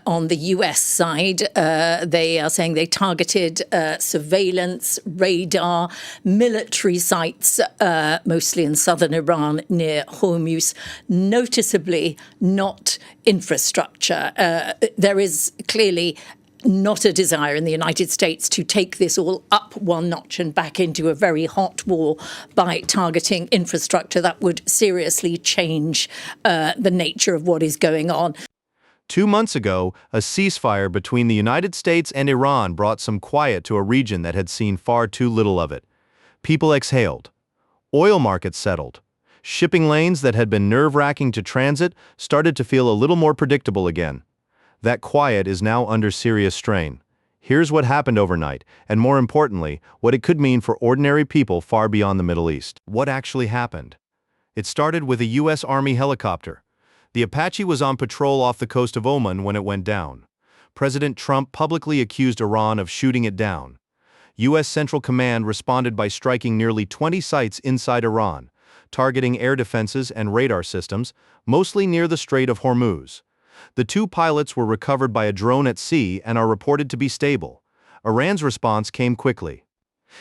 On the US side, they are saying they targeted surveillance, radar, military sites, mostly in southern Iran near Hormuz, noticeably not infrastructure. There is clearly not a desire in the United States to take this all up one notch and back into a very hot war by targeting infrastructure. That would seriously change the nature of what is going on. 2 months ago, a ceasefire between the United States and Iran brought some quiet to a region that had seen far too little of it. People exhaled. Oil markets settled. Shipping lanes that had been nerve-wracking to transit started to feel a little more predictable again. That quiet is now under serious strain. Here's what happened overnight, and more importantly, what it could mean for ordinary people far beyond the Middle East. What actually happened? It started with a U.S. Army helicopter. The Apache was on patrol off the coast of Oman when it went down. President Trump publicly accused Iran of shooting it down. U.S. Central Command responded by striking nearly 20 sites inside Iran, targeting air defenses and radar systems, mostly near the Strait of Hormuz. The 2 pilots were recovered by a drone at sea and are reported to be stable. Iran's response came quickly.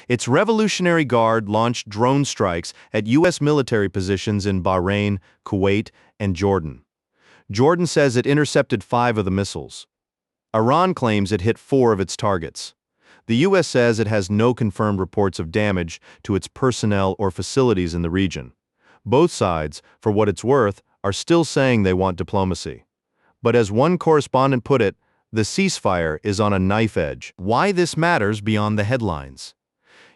Its Revolutionary Guard launched drone strikes at U.S. military positions in Bahrain, Kuwait, and Jordan. Jordan says it intercepted 5 of the missiles. Iran claims it hit 4 of its targets. The U.S. says it has no confirmed reports of damage to its personnel or facilities in the region. Both sides, for what it's worth, are still saying they want diplomacy. But as one correspondent put it, the ceasefire is on a knife edge. Why this matters beyond the headlines?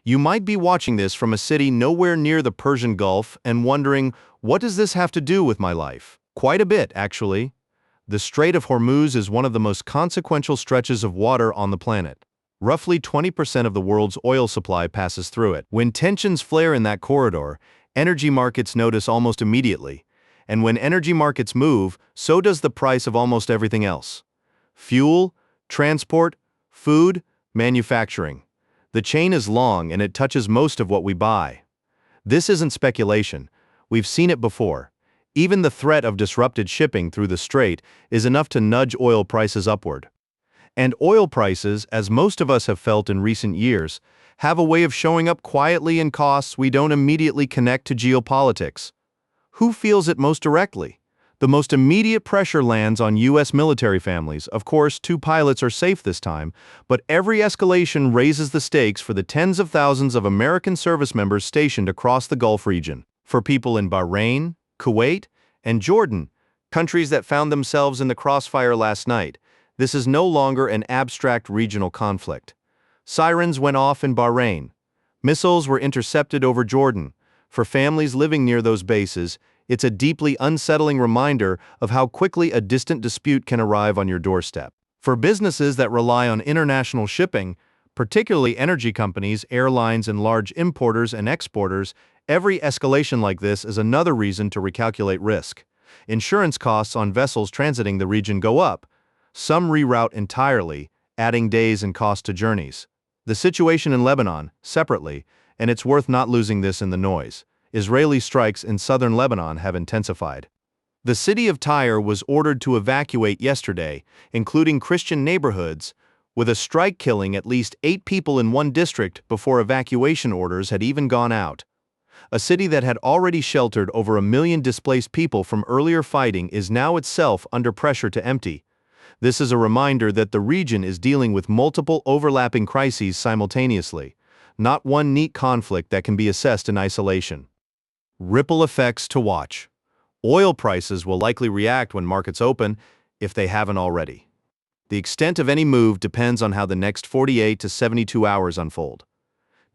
You might be watching this from a city nowhere near the Persian Gulf and wondering, what does this have to do with my life? Quite a bit, actually. The Strait of Hormuz is one of the most consequential stretches of water on the planet. Roughly 20% of the world's oil supply passes through it. When tensions flare in that corridor, energy markets notice almost immediately. And when energy markets move, so does the price of almost everything else. Fuel, transport, food, manufacturing. The chain is long and it touches most of what we buy. This isn't speculation. We've seen it before. Even the threat of disrupted shipping through the strait is enough to nudge oil prices upward. And oil prices, as most of us have felt in recent years, have a way of showing up quietly in costs we don't immediately connect to geopolitics. Who feels it most directly? The most immediate pressure lands on U.S. military families. Of course, 2 pilots are safe this time, but every escalation raises the stakes for the tens of thousands of American service members stationed across the Gulf region. For people in Bahrain, Kuwait, and Jordan, countries that found themselves in the crossfire last night, this is no longer an abstract regional conflict. Sirens went off in Bahrain. Missiles were intercepted over Jordan. For families living near those bases, it's a deeply unsettling reminder of how quickly a distant dispute can arrive on your doorstep. For businesses that rely on international shipping, particularly energy companies, airlines, and large importers and exporters, every escalation like this is another reason to recalculate risk. Insurance costs on vessels transiting the region go up. Some reroute entirely, adding days and cost to journeys. The situation in Lebanon, separately, and it's worth not losing this in the noise. Israeli strikes in southern Lebanon have intensified. The city of Tyre was ordered to evacuate yesterday, including Christian neighborhoods, with a strike killing at least 8 people in one district before evacuation orders had even gone out. A city that had already sheltered over 1 million displaced people from earlier fighting is now itself under pressure to empty. This is a reminder that the region is dealing with multiple overlapping crises simultaneously, not one neat conflict that can be assessed in isolation. Ripple effects to watch. Oil prices will likely react when markets open, if they haven't already. The extent of any move depends on how the next 48 to 72 hours unfold.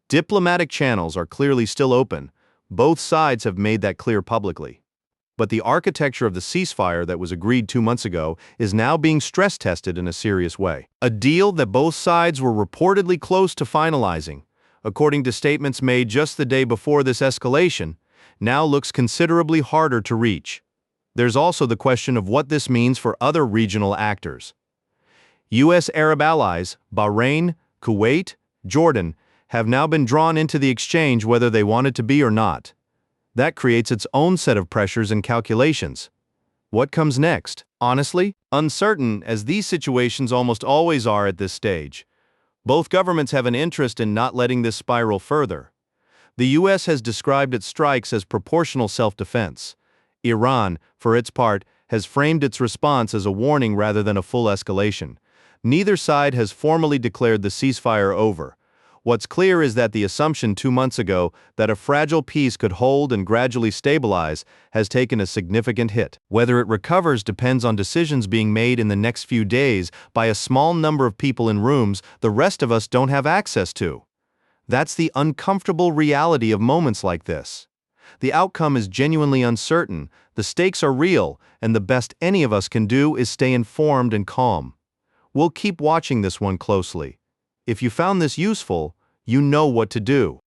Diplomatic channels are clearly still open. Both sides have made that clear publicly. But the architecture of the ceasefire that was agreed 2 months ago is now being stress-tested in a serious way. A deal that both sides were reportedly close to finalizing, according to statements made just the day before this escalation, now looks considerably harder to reach. There's also the question of what this means for other regional actors. U.S. Arab allies, Bahrain, Kuwait, Jordan, have now been drawn into the exchange whether they wanted to be or not. That creates its own set of pressures and calculations. What comes next? Honestly, uncertain, as these situations almost always are at this stage. Both governments have an interest in not letting this spiral further. The U.S. has described its strikes as proportional self-defense. Iran, for its part, has framed its response as a warning rather than a full escalation. Neither side has formally declared the ceasefire over. What's clear is that the assumption 2 months ago that a fragile peace could hold and gradually stabilize has taken a significant hit. Whether it recovers depends on decisions being made in the next few days by a small number of people in rooms the rest of us don't have access to. That's the uncomfortable reality of moments like this. The outcome is genuinely uncertain, the stakes are real, and the best any of us can do is stay informed and calm. We'll keep watching this one closely. If you found this useful, you know what to do.